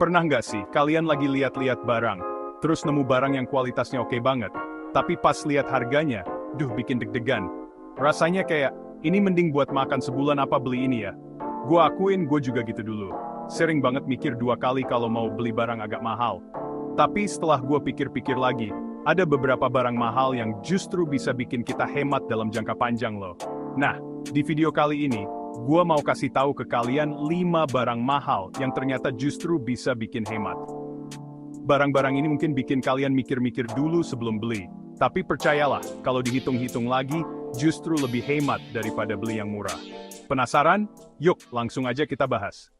Pernah nggak sih, kalian lagi lihat-lihat barang, terus nemu barang yang kualitasnya oke banget, tapi pas lihat harganya, bikin deg-degan. Rasanya kayak, ini mending buat makan sebulan apa beli ini ya? Gua akuin gue juga gitu dulu. Sering banget mikir 2 kali kalau mau beli barang agak mahal. Tapi setelah gue pikir-pikir lagi, ada beberapa barang mahal yang justru bisa bikin kita hemat dalam jangka panjang loh. Nah, di video kali ini, gue mau kasih tahu ke kalian 5 barang mahal yang ternyata justru bisa bikin hemat. Barang-barang ini mungkin bikin kalian mikir-mikir dulu sebelum beli. Tapi percayalah, kalau dihitung-hitung lagi, justru lebih hemat daripada beli yang murah. Penasaran? Yuk, langsung aja kita bahas.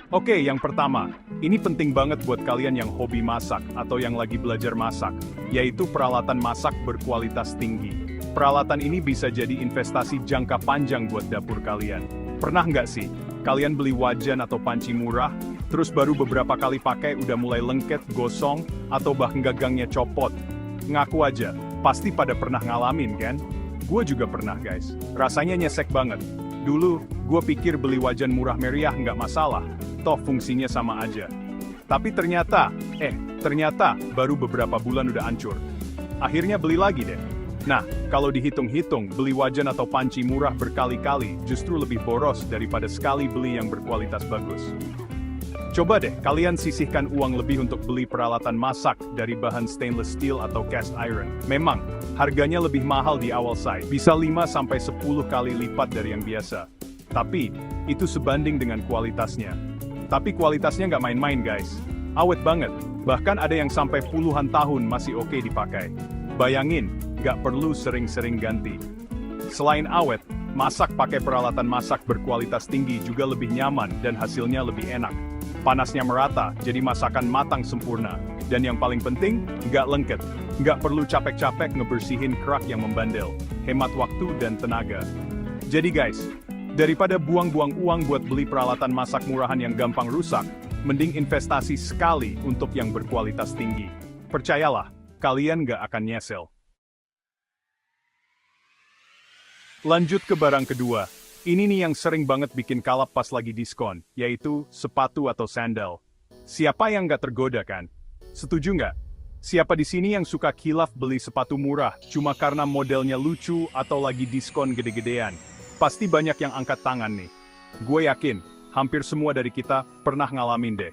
Oke, yang pertama, ini penting banget buat kalian yang hobi masak atau yang lagi belajar masak, yaitu peralatan masak berkualitas tinggi. Peralatan ini bisa jadi investasi jangka panjang buat dapur kalian. Pernah nggak sih, kalian beli wajan atau panci murah, terus baru beberapa kali pakai udah mulai lengket, gosong, atau bahkan gagangnya copot? Ngaku aja, pasti pada pernah ngalamin kan? Gue juga pernah guys, rasanya nyesek banget. Dulu, gue pikir beli wajan murah meriah nggak masalah, toh fungsinya sama aja. Tapi ternyata baru beberapa bulan udah hancur. Akhirnya beli lagi deh. Nah, kalau dihitung-hitung, beli wajan atau panci murah berkali-kali justru lebih boros daripada sekali beli yang berkualitas bagus. Coba deh, kalian sisihkan uang lebih untuk beli peralatan masak dari bahan stainless steel atau cast iron. Memang, harganya lebih mahal di awal bisa 5-10 kali lipat dari yang biasa. Tapi, itu sebanding dengan kualitasnya. Tapi kualitasnya nggak main-main guys. Awet banget, bahkan ada yang sampai puluhan tahun masih oke dipakai. Bayangin, nggak perlu sering-sering ganti. Selain awet, masak pakai peralatan masak berkualitas tinggi juga lebih nyaman dan hasilnya lebih enak. Panasnya merata, jadi masakan matang sempurna. Dan yang paling penting, nggak lengket. Nggak perlu capek-capek ngebersihin kerak yang membandel. Hemat waktu dan tenaga. Jadi guys, daripada buang-buang uang buat beli peralatan masak murahan yang gampang rusak, mending investasi sekali untuk yang berkualitas tinggi. Percayalah, kalian nggak akan nyesel. Lanjut ke barang kedua. Ini nih yang sering banget bikin kalap pas lagi diskon, yaitu sepatu atau sandal. Siapa yang nggak tergoda kan? Setuju nggak? Siapa di sini yang suka khilaf beli sepatu murah cuma karena modelnya lucu atau lagi diskon gede-gedean? Pasti banyak yang angkat tangan nih. Gue yakin, hampir semua dari kita pernah ngalamin deh.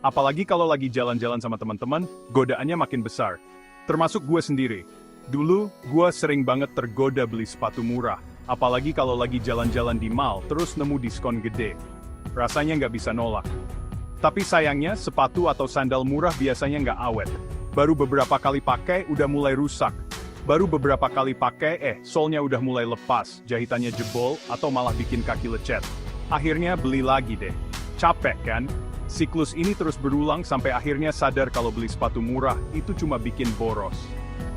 Apalagi kalau lagi jalan-jalan sama teman-teman, godaannya makin besar. Termasuk gue sendiri. Dulu, gue sering banget tergoda beli sepatu murah. Apalagi kalau lagi jalan-jalan di mall, terus nemu diskon gede. Rasanya nggak bisa nolak. Tapi sayangnya, sepatu atau sandal murah biasanya nggak awet. Baru beberapa kali pakai, udah mulai rusak. Baru beberapa kali pakai, solnya udah mulai lepas, jahitannya jebol, atau malah bikin kaki lecet. Akhirnya beli lagi deh. Capek kan? Siklus ini terus berulang sampai akhirnya sadar kalau beli sepatu murah itu cuma bikin boros.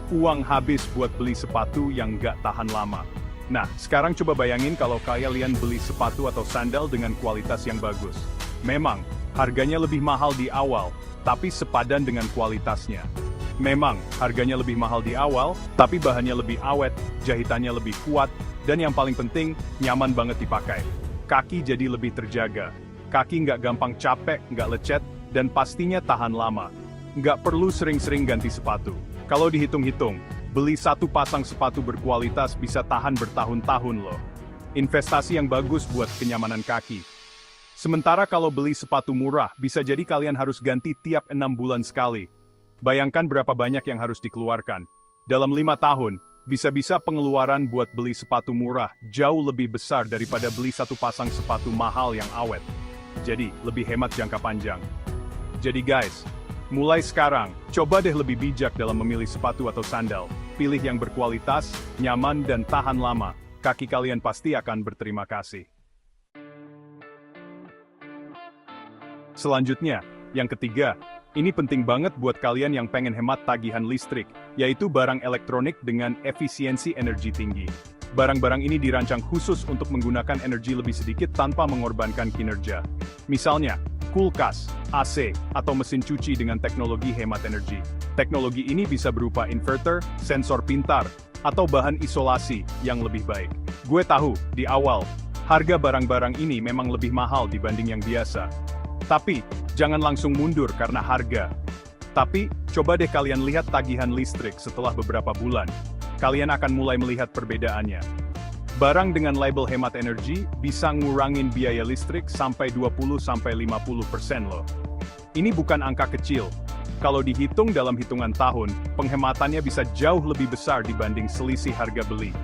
Uang habis buat beli sepatu yang nggak tahan lama. Nah, sekarang coba bayangin kalau kalian beli sepatu atau sandal dengan kualitas yang bagus. Memang, harganya lebih mahal di awal, tapi sepadan dengan kualitasnya. Memang, harganya lebih mahal di awal, tapi bahannya lebih awet, jahitannya lebih kuat, dan yang paling penting, nyaman banget dipakai. Kaki jadi lebih terjaga. Kaki nggak gampang capek, nggak lecet, dan pastinya tahan lama. Nggak perlu sering-sering ganti sepatu. Kalau dihitung-hitung, beli satu pasang sepatu berkualitas bisa tahan bertahun-tahun loh. Investasi yang bagus buat kenyamanan kaki. Sementara kalau beli sepatu murah, bisa jadi kalian harus ganti tiap 6 bulan sekali. Bayangkan berapa banyak yang harus dikeluarkan. Dalam 5 tahun, bisa-bisa pengeluaran buat beli sepatu murah jauh lebih besar daripada beli satu pasang sepatu mahal yang awet. Jadi, lebih hemat jangka panjang. Jadi guys, mulai sekarang, coba deh lebih bijak dalam memilih sepatu atau sandal. Pilih yang berkualitas, nyaman, dan tahan lama. Kaki kalian pasti akan berterima kasih. Selanjutnya, yang ketiga, ini penting banget buat kalian yang pengen hemat tagihan listrik, yaitu barang elektronik dengan efisiensi energi tinggi. Barang-barang ini dirancang khusus untuk menggunakan energi lebih sedikit tanpa mengorbankan kinerja. Misalnya, kulkas, AC, atau mesin cuci dengan teknologi hemat energi. Teknologi ini bisa berupa inverter, sensor pintar, atau bahan isolasi yang lebih baik. Gue tahu, di awal, Harga barang-barang ini memang lebih mahal dibanding yang biasa. Tapi, jangan langsung mundur karena harga. Tapi, coba deh kalian lihat tagihan listrik setelah beberapa bulan. Kalian akan mulai melihat perbedaannya. Barang dengan label hemat energi bisa ngurangin biaya listrik sampai 20-50% loh. Ini bukan angka kecil. Kalau dihitung dalam hitungan tahun, penghematannya bisa jauh lebih besar dibanding selisih harga beli.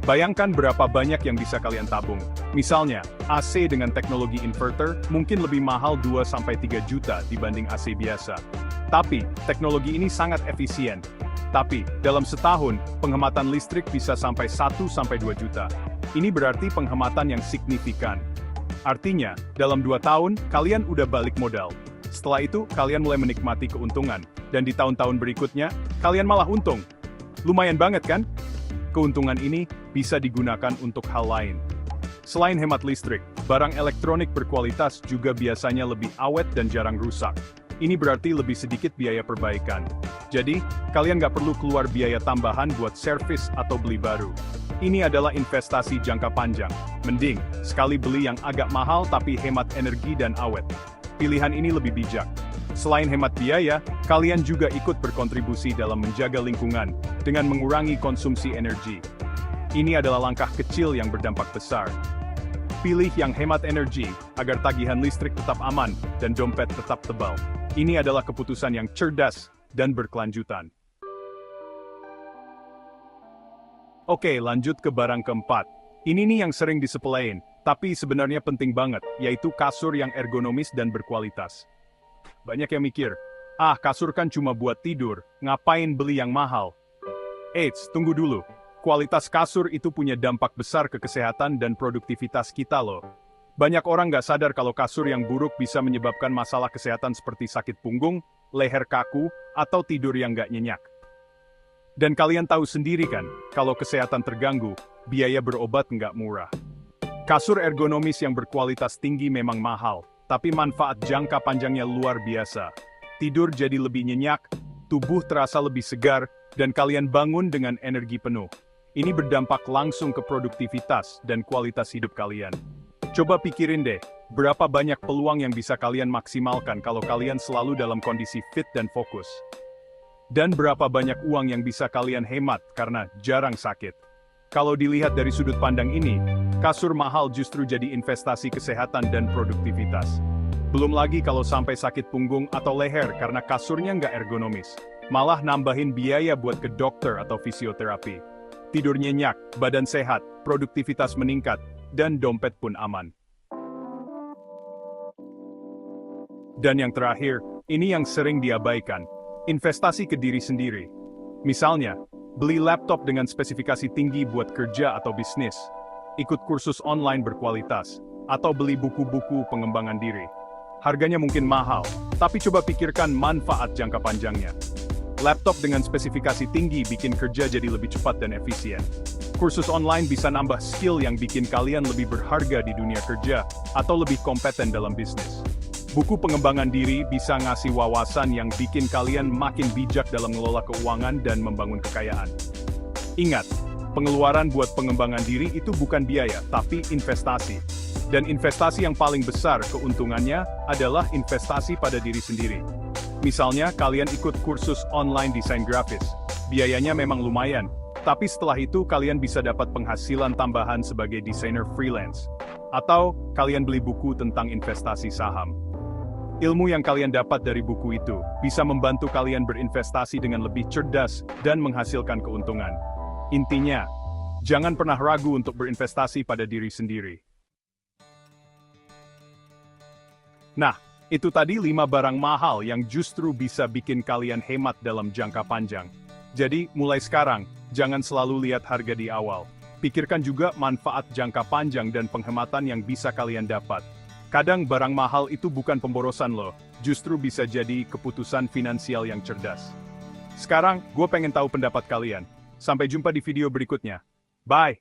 Bayangkan berapa banyak yang bisa kalian tabung. Misalnya, AC dengan teknologi inverter mungkin lebih mahal 2-3 juta dibanding AC biasa. Tapi, teknologi ini sangat efisien. Tapi, dalam setahun, penghematan listrik bisa sampai 1-2 juta. Ini berarti penghematan yang signifikan. Artinya, dalam 2 tahun, kalian udah balik modal. Setelah itu, kalian mulai menikmati keuntungan. Dan di tahun-tahun berikutnya, kalian malah untung. Lumayan banget kan? Keuntungan ini bisa digunakan untuk hal lain. Selain hemat listrik, barang elektronik berkualitas juga biasanya lebih awet dan jarang rusak. Ini berarti lebih sedikit biaya perbaikan. Jadi, kalian nggak perlu keluar biaya tambahan buat servis atau beli baru. Ini adalah investasi jangka panjang. Mending, sekali beli yang agak mahal tapi hemat energi dan awet. Pilihan ini lebih bijak. Selain hemat biaya, kalian juga ikut berkontribusi dalam menjaga lingkungan dengan mengurangi konsumsi energi. Ini adalah langkah kecil yang berdampak besar. Pilih yang hemat energi agar tagihan listrik tetap aman dan dompet tetap tebal. Ini adalah keputusan yang cerdas dan berkelanjutan. Oke, lanjut ke barang keempat. Ini nih yang sering disepelein, tapi sebenarnya penting banget, yaitu kasur yang ergonomis dan berkualitas. Banyak yang mikir, kasur kan cuma buat tidur, ngapain beli yang mahal? Eits, tunggu dulu. Kualitas kasur itu punya dampak besar ke kesehatan dan produktivitas kita loh. Banyak orang nggak sadar kalau kasur yang buruk bisa menyebabkan masalah kesehatan seperti sakit punggung, leher kaku, atau tidur yang nggak nyenyak. Dan kalian tahu sendiri kan, kalau kesehatan terganggu, biaya berobat nggak murah. Kasur ergonomis yang berkualitas tinggi memang mahal, tapi manfaat jangka panjangnya luar biasa. Tidur jadi lebih nyenyak, tubuh terasa lebih segar, dan kalian bangun dengan energi penuh. Ini berdampak langsung ke produktivitas dan kualitas hidup kalian. Coba pikirin deh, berapa banyak peluang yang bisa kalian maksimalkan kalau kalian selalu dalam kondisi fit dan fokus. Dan berapa banyak uang yang bisa kalian hemat karena jarang sakit. Kalau dilihat dari sudut pandang ini, kasur mahal justru jadi investasi kesehatan dan produktivitas. Belum lagi kalau sampai sakit punggung atau leher karena kasurnya nggak ergonomis. Malah nambahin biaya buat ke dokter atau fisioterapi. Tidur nyenyak, badan sehat, produktivitas meningkat, dan dompet pun aman. Dan yang terakhir, ini yang sering diabaikan. Investasi ke diri sendiri. Misalnya, beli laptop dengan spesifikasi tinggi buat kerja atau bisnis. Ikut kursus online berkualitas. Atau beli buku-buku pengembangan diri. Harganya mungkin mahal, tapi coba pikirkan manfaat jangka panjangnya. Laptop dengan spesifikasi tinggi bikin kerja jadi lebih cepat dan efisien. Kursus online bisa nambah skill yang bikin kalian lebih berharga di dunia kerja, atau lebih kompeten dalam bisnis. Buku pengembangan diri bisa ngasih wawasan yang bikin kalian makin bijak dalam mengelola keuangan dan membangun kekayaan. Ingat, pengeluaran buat pengembangan diri itu bukan biaya, tapi investasi. Dan investasi yang paling besar keuntungannya adalah investasi pada diri sendiri. Misalnya, kalian ikut kursus online desain grafis. Biayanya memang lumayan, tapi setelah itu kalian bisa dapat penghasilan tambahan sebagai desainer freelance. Atau, kalian beli buku tentang investasi saham. Ilmu yang kalian dapat dari buku itu bisa membantu kalian berinvestasi dengan lebih cerdas dan menghasilkan keuntungan. Intinya, jangan pernah ragu untuk berinvestasi pada diri sendiri. Nah, itu tadi 5 barang mahal yang justru bisa bikin kalian hemat dalam jangka panjang. Jadi, mulai sekarang, jangan selalu lihat harga di awal. Pikirkan juga manfaat jangka panjang dan penghematan yang bisa kalian dapat. Kadang barang mahal itu bukan pemborosan loh, justru bisa jadi keputusan finansial yang cerdas. Sekarang, gue pengen tahu pendapat kalian. Sampai jumpa di video berikutnya. Bye!